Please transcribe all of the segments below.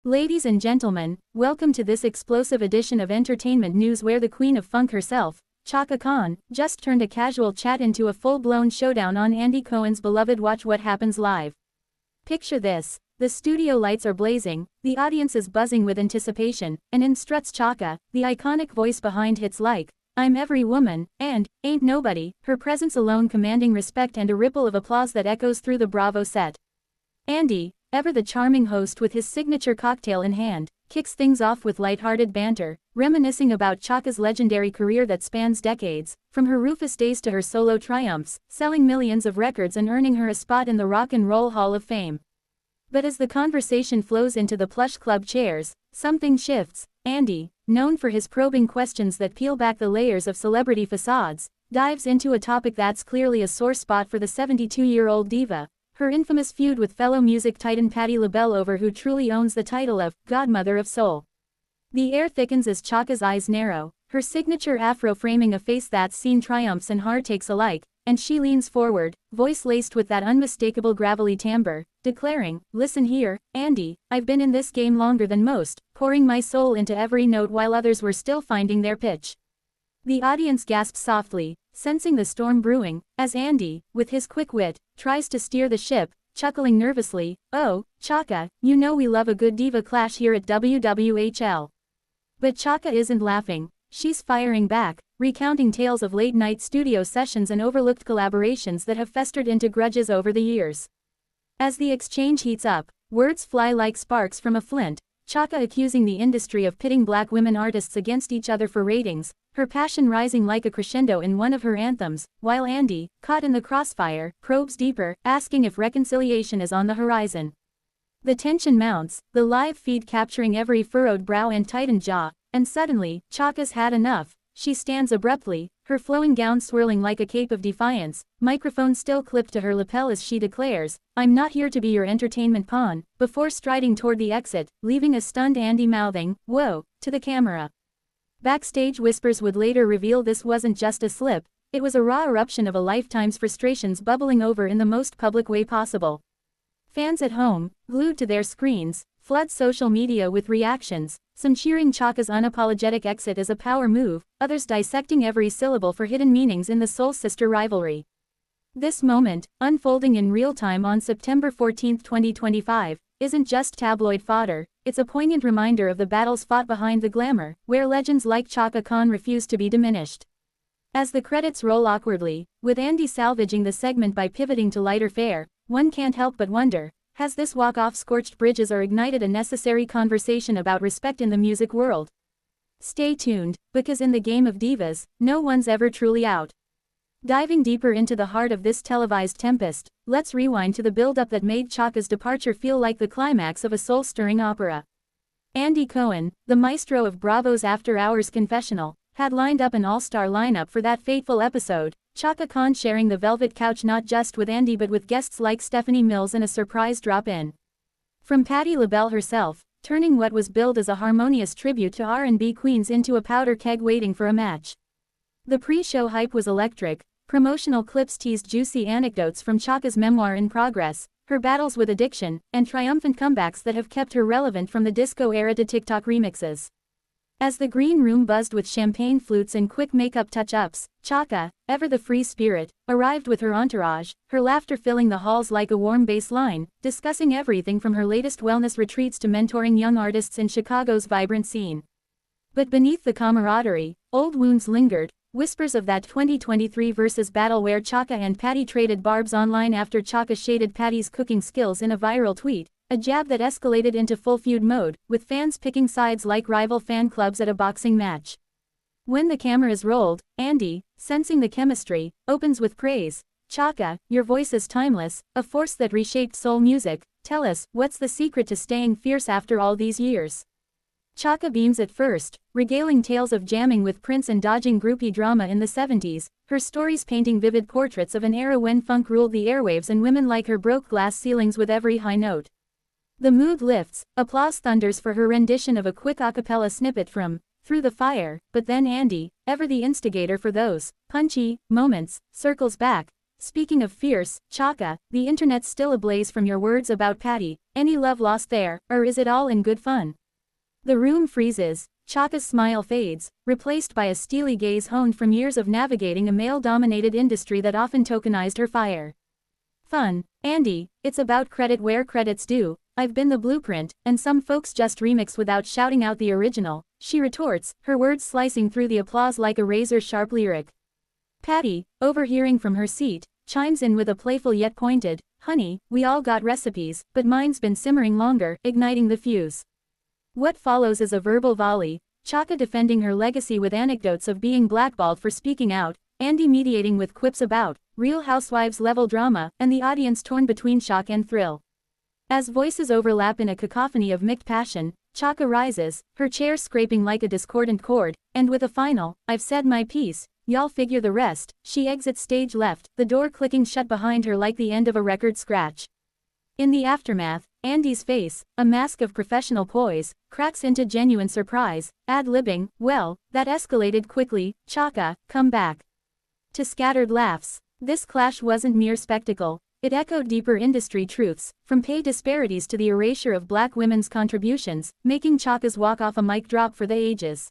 Ladies and gentlemen, welcome to this explosive edition of entertainment news where the queen of funk herself, Chaka Khan, just turned a casual chat into a full-blown showdown on Andy Cohen's beloved Watch What Happens Live. Picture this, the studio lights are blazing, the audience is buzzing with anticipation, and in struts Chaka, the iconic voice behind hits like, "I'm Every Woman," and "Ain't Nobody," her presence alone commanding respect and a ripple of applause that echoes through the Bravo set. Andy, ever the charming host with his signature cocktail in hand, kicks things off with lighthearted banter, reminiscing about Chaka's legendary career that spans decades, from her Rufus days to her solo triumphs, selling millions of records and earning her a spot in the Rock and Roll Hall of Fame. But as the conversation flows into the plush club chairs, something shifts. Andy, known for his probing questions that peel back the layers of celebrity facades, dives into a topic that's clearly a sore spot for the 72-year-old diva. Her infamous feud with fellow music titan Patti LaBelle over who truly owns the title of Godmother of Soul. The air thickens as Chaka's eyes narrow, her signature afro framing a face that's seen triumphs and heartaches alike, and she leans forward, voice laced with that unmistakable gravelly timbre, declaring, "Listen here, Andy, I've been in this game longer than most, pouring my soul into every note while others were still finding their pitch." The audience gasps softly, sensing the storm brewing, as Andy, with his quick wit, tries to steer the ship, chuckling nervously, "Oh, Chaka, you know we love a good diva clash here at WWHL." But Chaka isn't laughing, she's firing back, recounting tales of late-night studio sessions and overlooked collaborations that have festered into grudges over the years. As the exchange heats up, words fly like sparks from a flint, Chaka accusing the industry of pitting black women artists against each other for ratings, her passion rising like a crescendo in one of her anthems, while Andy, caught in the crossfire, probes deeper, asking if reconciliation is on the horizon. The tension mounts, the live feed capturing every furrowed brow and tightened jaw, and suddenly, Chaka's had enough. She stands abruptly, her flowing gown swirling like a cape of defiance, microphone still clipped to her lapel as she declares, "I'm not here to be your entertainment pawn," before striding toward the exit, leaving a stunned Andy mouthing, "Whoa," to the camera. Backstage whispers would later reveal this wasn't just a slip, it was a raw eruption of a lifetime's frustrations bubbling over in the most public way possible. Fans at home, glued to their screens, flood social media with reactions, some cheering Chaka's unapologetic exit as a power move, others dissecting every syllable for hidden meanings in the soul sister rivalry. This moment, unfolding in real time on September 14, 2025, isn't just tabloid fodder, it's a poignant reminder of the battles fought behind the glamour, where legends like Chaka Khan refuse to be diminished. As the credits roll awkwardly, with Andy salvaging the segment by pivoting to lighter fare, one can't help but wonder, has this walk-off scorched bridges or ignited a necessary conversation about respect in the music world? Stay tuned, because in the game of divas, no one's ever truly out. Diving deeper into the heart of this televised tempest, let's rewind to the build-up that made Chaka's departure feel like the climax of a soul-stirring opera. Andy Cohen, the maestro of Bravo's After Hours confessional, had lined up an all-star lineup for that fateful episode, Chaka Khan sharing the velvet couch not just with Andy but with guests like Stephanie Mills and a surprise drop-in from Patti LaBelle herself, turning what was billed as a harmonious tribute to R&B queens into a powder keg waiting for a match. The pre-show hype was electric, promotional clips teased juicy anecdotes from Chaka's memoir in progress, her battles with addiction, and triumphant comebacks that have kept her relevant from the disco era to TikTok remixes. As the green room buzzed with champagne flutes and quick makeup touch-ups, Chaka, ever the free spirit, arrived with her entourage, her laughter filling the halls like a warm bass line, discussing everything from her latest wellness retreats to mentoring young artists in Chicago's vibrant scene. But beneath the camaraderie, old wounds lingered, whispers of that 2023 versus battle where Chaka and Patti traded barbs online after Chaka shaded Patti's cooking skills in a viral tweet. A jab that escalated into full feud mode, with fans picking sides like rival fan clubs at a boxing match. When the cameras rolled, Andy, sensing the chemistry, opens with praise. "Chaka, your voice is timeless, a force that reshaped soul music. Tell us, what's the secret to staying fierce after all these years?" Chaka beams at first, regaling tales of jamming with Prince and dodging groupie drama in the 70s, her stories painting vivid portraits of an era when funk ruled the airwaves and women like her broke glass ceilings with every high note. The mood lifts, applause thunders for her rendition of a quick a cappella snippet from Through the Fire, but then Andy, ever the instigator for those punchy moments, circles back, Speaking of fierce, Chaka, the internet's still ablaze from your words about Patty. Any love lost there, or is it all in good fun? The room freezes. Chaka's smile fades, replaced by a steely gaze honed from years of navigating a male-dominated industry that often tokenized her fire. Fun. Andy, it's about credit where credit's due. I've been the blueprint, and some folks just remix without shouting out the original, she retorts, her words slicing through the applause like a razor-sharp lyric. Patty, overhearing from her seat, chimes in with a playful yet pointed, "Honey, we all got recipes, but mine's been simmering longer," igniting the fuse. What follows is a verbal volley, Chaka defending her legacy with anecdotes of being blackballed for speaking out, Andy mediating with quips about Real Housewives-level drama, and the audience torn between shock and thrill. As voices overlap in a cacophony of mixed passion, Chaka rises, her chair scraping like a discordant chord, and with a final, "I've said my piece, y'all figure the rest," she exits stage left, the door clicking shut behind her like the end of a record scratch. In the aftermath, Andy's face, a mask of professional poise, cracks into genuine surprise, ad-libbing, "Well, that escalated quickly, Chaka, come back." To scattered laughs. This clash wasn't mere spectacle, it echoed deeper industry truths, from pay disparities to the erasure of black women's contributions, making Chaka's walk-off a mic drop for the ages.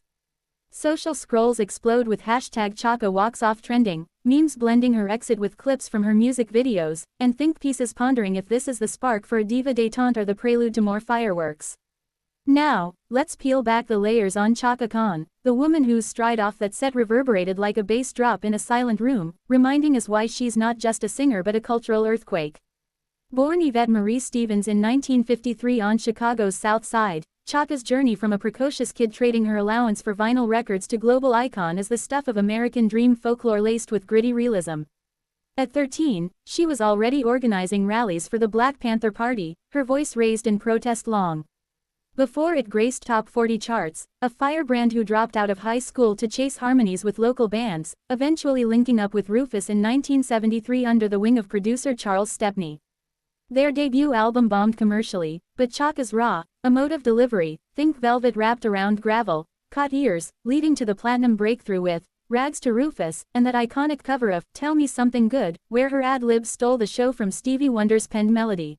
Social scrolls explode with hashtag Chaka walks off trending, memes blending her exit with clips from her music videos, and think pieces pondering if this is the spark for a diva détente or the prelude to more fireworks. Now, let's peel back the layers on Chaka Khan, the woman whose stride off that set reverberated like a bass drop in a silent room, reminding us why she's not just a singer but a cultural earthquake. Born Yvette Marie Stevens in 1953 on Chicago's South Side, Chaka's journey from a precocious kid trading her allowance for vinyl records to global icon is the stuff of American dream folklore laced with gritty realism. At 13, she was already organizing rallies for the Black Panther Party, her voice raised in protest long before it graced top 40 charts, a firebrand who dropped out of high school to chase harmonies with local bands, eventually linking up with Rufus in 1973 under the wing of producer Charles Stepney. Their debut album bombed commercially, but Chaka's raw, emotive delivery, think velvet wrapped around gravel, caught ears, leading to the platinum breakthrough with Rags to Rufus, and that iconic cover of Tell Me Something Good, where her ad-libs stole the show from Stevie Wonder's penned melody.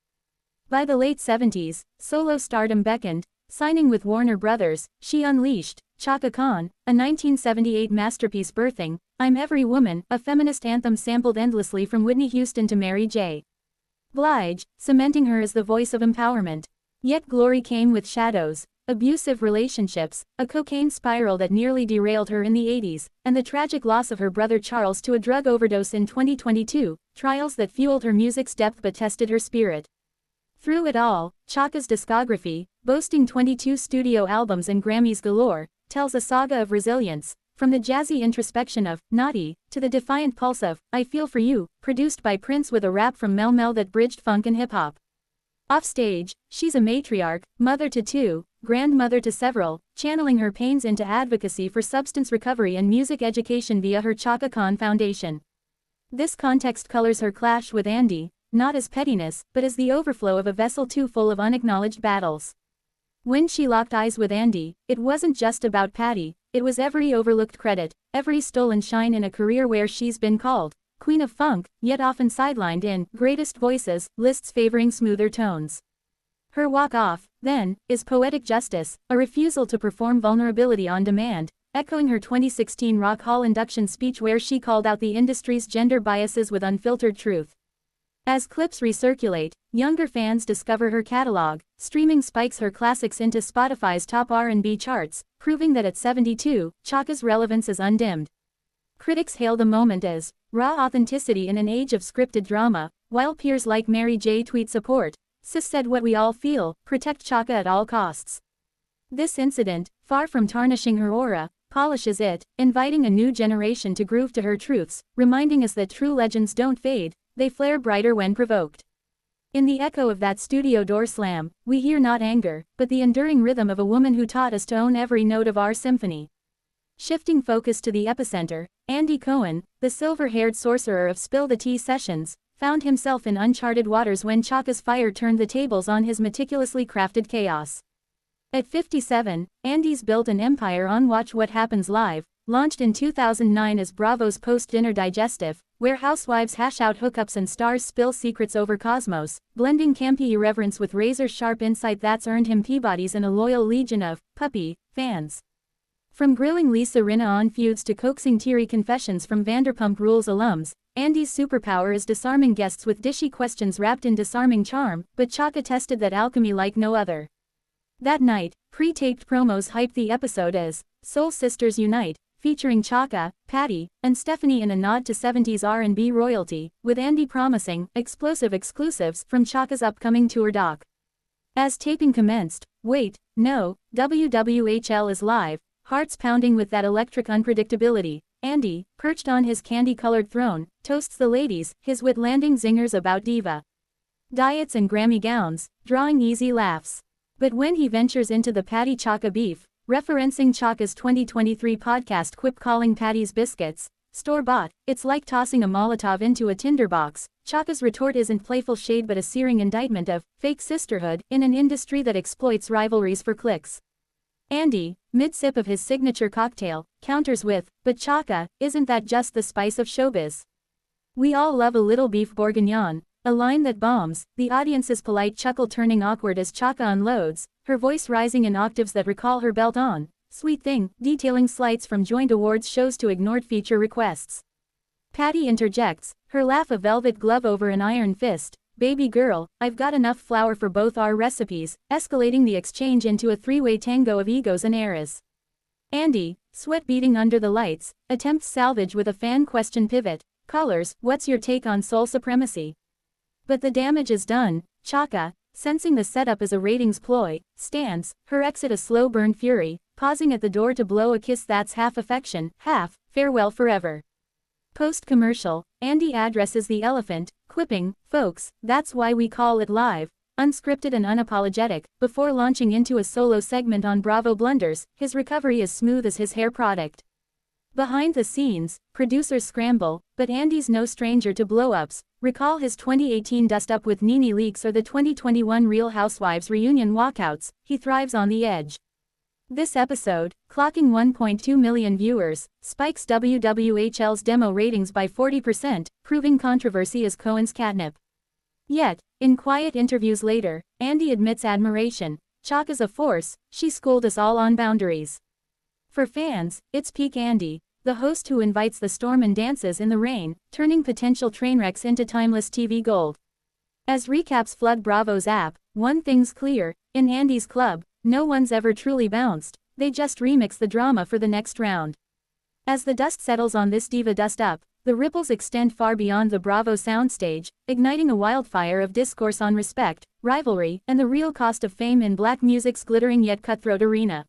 By the late 70s, solo stardom beckoned, signing with Warner Brothers, she unleashed Chaka Khan, a 1978 masterpiece birthing I'm Every Woman, a feminist anthem sampled endlessly from Whitney Houston to Mary J. Blige, cementing her as the voice of empowerment. Yet glory came with shadows, abusive relationships, a cocaine spiral that nearly derailed her in the 80s, and the tragic loss of her brother Charles to a drug overdose in 2022, trials that fueled her music's depth but tested her spirit. Through it all, Chaka's discography, boasting 22 studio albums and Grammys galore, tells a saga of resilience, from the jazzy introspection of Naughty to the defiant pulse of I Feel For You, produced by Prince with a rap from Mel Mel that bridged funk and hip-hop. Offstage, she's a matriarch, mother to two, grandmother to several, channeling her pains into advocacy for substance recovery and music education via her Chaka Khan Foundation. This context colors her clash with Andy, not as pettiness, but as the overflow of a vessel too full of unacknowledged battles. When she locked eyes with Andy, it wasn't just about Patty, it was every overlooked credit, every stolen shine in a career where she's been called Queen of Funk, yet often sidelined in Greatest Voices lists favoring smoother tones. Her walk-off, then, is poetic justice, a refusal to perform vulnerability on demand, echoing her 2016 Rock Hall induction speech where she called out the industry's gender biases with unfiltered truth. As clips recirculate, younger fans discover her catalog, streaming spikes her classics into Spotify's top R&B charts, proving that at 72, Chaka's relevance is undimmed. Critics hail the moment as raw authenticity in an age of scripted drama, while peers like Mary J tweet support. Sis said what we all feel, protect Chaka at all costs. This incident, far from tarnishing her aura, polishes it, inviting a new generation to groove to her truths, reminding us that true legends don't fade, they flare brighter when provoked. In the echo of that studio door slam, we hear not anger, but the enduring rhythm of a woman who taught us to own every note of our symphony. Shifting focus to the epicenter, Andy Cohen, the silver-haired sorcerer of Spill the Tea sessions, found himself in uncharted waters when Chaka's fire turned the tables on his meticulously crafted chaos. At 57, Andy's built an empire on Watch What Happens Live, launched in 2009 as Bravo's post-dinner digestive, where housewives hash out hookups and stars spill secrets over cosmos, blending campy irreverence with razor-sharp insight that's earned him Peabody's and a loyal legion of puppy fans. From grilling Lisa Rinna on feuds to coaxing teary confessions from Vanderpump Rules alums, Andy's superpower is disarming guests with dishy questions wrapped in disarming charm, but Chaka tested that alchemy like no other. That night, pre-taped promos hyped the episode as Soul Sisters Unite, featuring Chaka, Patty, and Stephanie in a nod to 70s R&B royalty, with Andy promising explosive exclusives from Chaka's upcoming tour doc. As taping commenced, wait, no, WWHL is live, hearts pounding with that electric unpredictability, Andy, perched on his candy-colored throne, toasts the ladies, his wit landing zingers about diva diets and Grammy gowns, drawing easy laughs. But when he ventures into the Patty-Chaka beef, referencing Chaka's 2023 podcast quip calling Patty's biscuits store-bought, it's like tossing a Molotov into a tinderbox, Chaka's retort isn't playful shade but a searing indictment of fake sisterhood in an industry that exploits rivalries for clicks. Andy, mid-sip of his signature cocktail, counters with, but Chaka, isn't that just the spice of showbiz? We all love a little beef bourguignon, a line that bombs, the audience's polite chuckle turning awkward as Chaka unloads, her voice rising in octaves that recall her belt on, sweet thing, detailing slights from joint awards shows to ignored feature requests. Patty interjects, her laugh a velvet glove over an iron fist, baby girl, I've got enough flour for both our recipes, escalating the exchange into a three-way tango of egos and eras. Andy, sweat beading under the lights, attempts salvage with a fan question pivot, callers, what's your take on soul supremacy? But the damage is done. Chaka, sensing the setup as a ratings ploy, stands, her exit a slow burn fury, pausing at the door to blow a kiss that's half affection, half farewell forever. Post-commercial, Andy addresses the elephant, quipping, folks, that's why we call it live, unscripted and unapologetic. Before launching into a solo segment on Bravo blunders, his recovery is smooth as his hair product. Behind the scenes, producers scramble, but Andy's no stranger to blow-ups. Recall his 2018 dust-up with Nene leaks or the 2021 Real Housewives reunion walkouts, he thrives on the edge. This episode, clocking 1.2 million viewers, spikes WWHL's demo ratings by 40%, proving controversy is Cohen's catnip. Yet, in quiet interviews later, Andy admits admiration. Chaka's a force, she schooled us all on boundaries. For fans, it's peak Andy, the host who invites the storm and dances in the rain, turning potential trainwrecks into timeless TV gold. As recaps flood Bravo's app, one thing's clear, in Andy's club, no one's ever truly bounced, they just remix the drama for the next round. As the dust settles on this diva dust-up, the ripples extend far beyond the Bravo soundstage, igniting a wildfire of discourse on respect, rivalry, and the real cost of fame in black music's glittering yet cutthroat arena.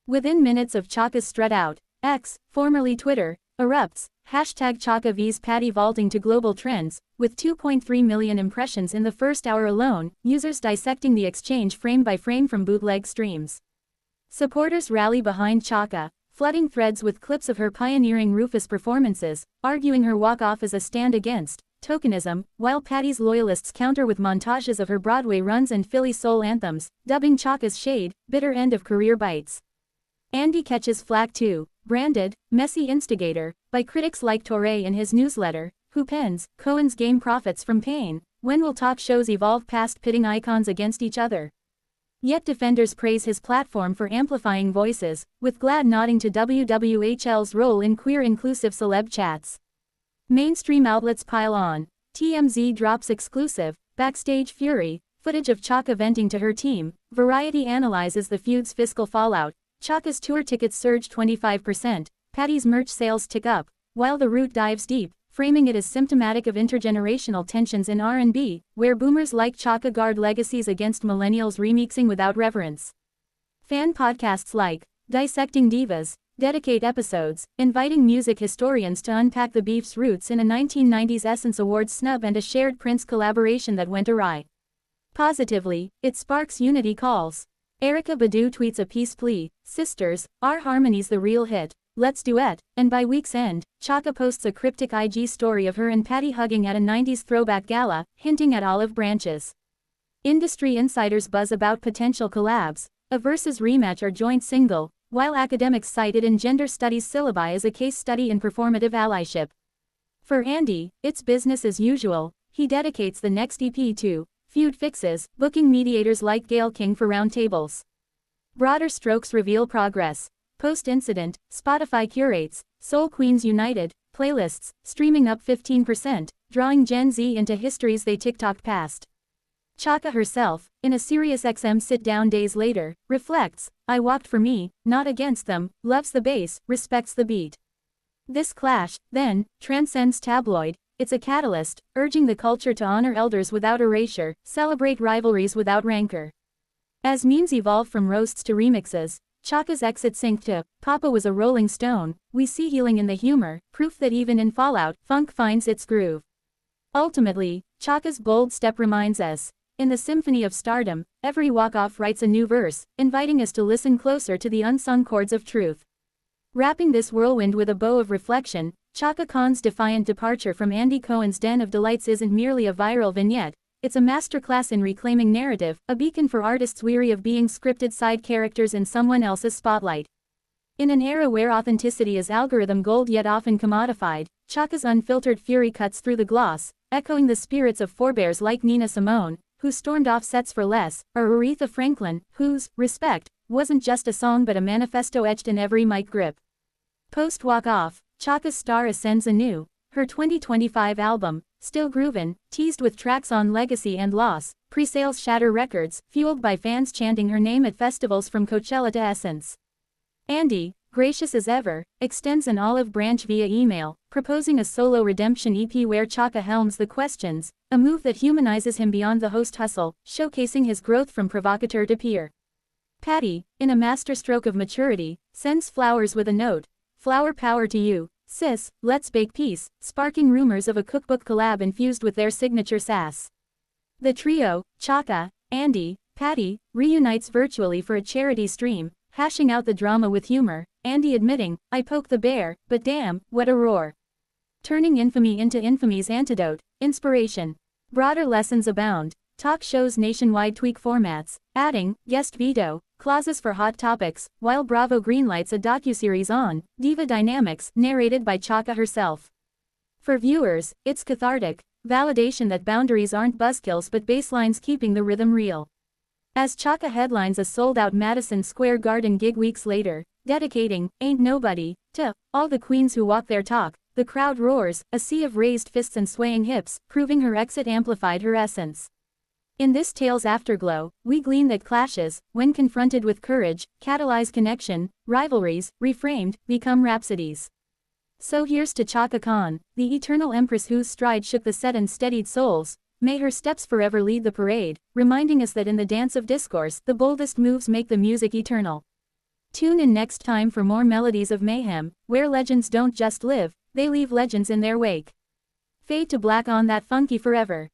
Within minutes of Chaka's strut out, X, formerly Twitter, erupts, hashtag Chaka vs Patty vaulting to global trends, with 2.3 million impressions in the first hour alone, users dissecting the exchange frame by frame from bootleg streams. Supporters rally behind Chaka, flooding threads with clips of her pioneering Rufus performances, arguing her walk-off as a stand against tokenism, while Patty's loyalists counter with montages of her Broadway runs and Philly soul anthems, dubbing Chaka's shade, bitter end of career bites. Andy catches flack too, branded, messy instigator, by critics like Torre in his newsletter, who pens, Cohen's game profits from pain. When will talk shows evolve past pitting icons against each other? Yet defenders praise his platform for amplifying voices, with glad nodding to WWHL's role in queer-inclusive celeb chats. Mainstream outlets pile on. TMZ drops exclusive, backstage fury, footage of Chaka venting to her team. Variety analyzes the feud's fiscal fallout. Chaka's tour tickets surge 25%, Patty's merch sales tick up, while The Root dives deep, framing it as symptomatic of intergenerational tensions in R&B, where boomers like Chaka guard legacies against millennials remixing without reverence. Fan podcasts like Dissecting Divas dedicate episodes, inviting music historians to unpack the beef's roots in a 1990s Essence Awards snub and a shared Prince collaboration that went awry. Positively, it sparks unity calls. Erykah Badu tweets a peace plea, sisters, our harmony's the real hit, let's duet, and by week's end, Chaka posts a cryptic IG story of her and Patty hugging at a 90s throwback gala, hinting at olive branches. Industry insiders buzz about potential collabs, a versus rematch or joint single, while academics cite it in gender studies syllabi as a case study in performative allyship. For Andy, it's business as usual. He dedicates the next EP to feud fixes, booking mediators like Gayle King for roundtables. Broader strokes reveal progress. Post-incident, Spotify curates Soul Queens United playlists, streaming up 15%, drawing Gen Z into histories they TikToked past. Chaka herself, in a SiriusXM sit-down days later, reflects, "I walked for me, not against them, loves the bass, respects the beat." This clash, then, transcends tabloid. It's a catalyst, urging the culture to honor elders without erasure, celebrate rivalries without rancor. As memes evolve from roasts to remixes, Chaka's exit sync to "Papa Was a Rolling Stone," we see healing in the humor, proof that even in fallout, funk finds its groove. Ultimately, Chaka's bold step reminds us, in the symphony of stardom, every walk-off writes a new verse, inviting us to listen closer to the unsung chords of truth. Wrapping this whirlwind with a bow of reflection, Chaka Khan's defiant departure from Andy Cohen's Den of Delights isn't merely a viral vignette, it's a masterclass in reclaiming narrative, a beacon for artists weary of being scripted side characters in someone else's spotlight. In an era where authenticity is algorithm gold yet often commodified, Chaka's unfiltered fury cuts through the gloss, echoing the spirits of forebears like Nina Simone, who stormed off sets for less, or Aretha Franklin, whose "Respect" wasn't just a song but a manifesto etched in every mic grip. Post-walk-off, Chaka's star ascends anew. Her 2025 album, Still Groovin', teased with tracks on legacy and loss, pre-sales shatter records, fueled by fans chanting her name at festivals from Coachella to Essence. Andy, gracious as ever, extends an olive branch via email, proposing a solo redemption EP where Chaka helms the questions, a move that humanizes him beyond the host hustle, showcasing his growth from provocateur to peer. Patty, in a masterstroke of maturity, sends flowers with a note, "Flower power to you, sis, let's bake peace," sparking rumors of a cookbook collab infused with their signature sass. The trio, Chaka, Andy, Patty, reunites virtually for a charity stream, hashing out the drama with humor, Andy admitting, "I poked the bear, but damn, what a roar." Turning infamy into infamy's antidote, inspiration. Broader lessons abound. Talk shows nationwide tweak formats, adding guest veto clauses for hot topics, while Bravo greenlights a docuseries on diva dynamics narrated by Chaka herself. For viewers, it's cathartic, validation that boundaries aren't buzzkills but baselines keeping the rhythm real. As Chaka headlines a sold-out Madison Square Garden gig weeks later, dedicating "Ain't Nobody" to all the queens who walk their talk, the crowd roars, a sea of raised fists and swaying hips, proving her exit amplified her essence. In this tale's afterglow, we glean that clashes, when confronted with courage, catalyze connection, rivalries, reframed, become rhapsodies. So here's to Chaka Khan, the eternal empress whose stride shook the set and steadied souls. May her steps forever lead the parade, reminding us that in the dance of discourse, the boldest moves make the music eternal. Tune in next time for more melodies of mayhem, where legends don't just live, they leave legends in their wake. Fade to black on that funky forever.